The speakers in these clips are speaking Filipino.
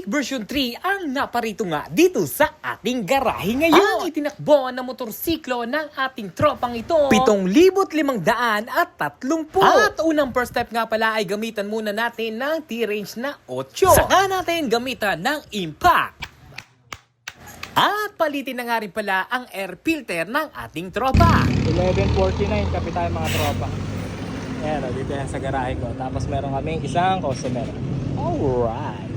Mavic version 3 ang naparito nga dito sa ating garahe ngayon. Ang itinakbo na motorsiklo ng ating tropang ito, 7,530. At unang first step nga pala ay gamitan muna natin ng T-Range na 8. Saka natin gamitan ng Impact. At palitin na nga rin pala ang air filter ng ating tropa. 11:49 kape tayo mga tropa. Ayan, dito yan sa garahe ko. Tapos meron kaming isang customer. Alright.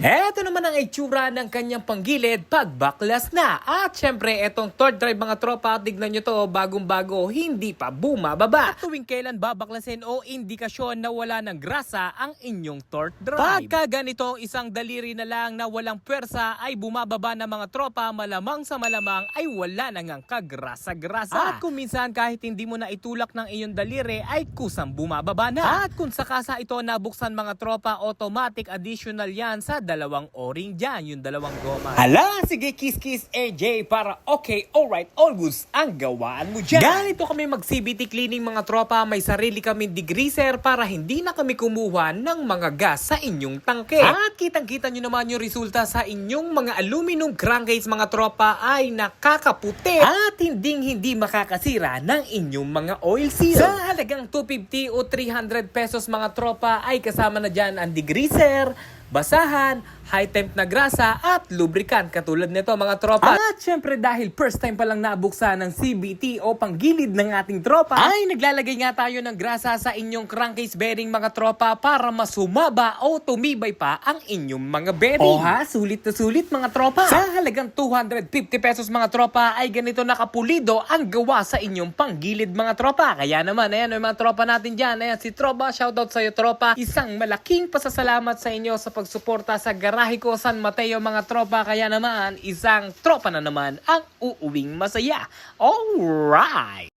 Eto naman ang itsura ng kanyang panggilid pag backless na. At syempre, etong torque drive mga tropa, tignan nyo to, bagong-bago, hindi pa bumababa. At tuwing kailan babaklasin o indikasyon na wala ng grasa ang inyong torque drive. Pagka ganito, isang daliri na lang na walang pwersa ay bumababa ng mga tropa, malamang sa malamang ay wala na ngang kagrasa-grasa. At kung minsan kahit hindi mo na itulak ng iyong daliri ay kusang bumababa na. At kung sakasa ito nabuksan mga tropa, automatic additional yan sa dalawang o-ring dyan, yung dalawang goma. Hala, sige kiss AJ para okay, alright, all goods ang gawaan mo dyan. Ganito kami mag-CVT cleaning mga tropa, may sarili kaming degreaser para hindi na kami kumuha ng mga gas sa inyong tangke. At kitang-kita nyo naman yung resulta sa inyong mga aluminum crankcase mga tropa ay nakakaputi at hindi makakasira ng inyong mga oil seal. Sa halagang 250 o 300 pesos mga tropa ay kasama na dyan ang degreaser, basahan, high temp na grasa at lubricant katulad nito mga tropa. At syempre dahil first time pa lang nabuksan ng CVT o panggilid ng ating tropa ay naglalagay nga tayo ng grasa sa inyong crankcase bearing mga tropa para mas humaba o tumibay pa ang inyong mga bearing. O ha, sulit na sulit mga tropa. Sa halagang 250 pesos mga tropa ay ganito nakapulido ang gawa sa inyong panggilid mga tropa. Kaya naman, ayan yung mga tropa natin dyan. Ayan si Tropa, shoutout sa iyo tropa. Isang malaking pasasalamat sa inyo sa pagsuporta sa garahe ko San Mateo mga tropa. Kaya naman, isang tropa na naman ang uuwing masaya. Alright!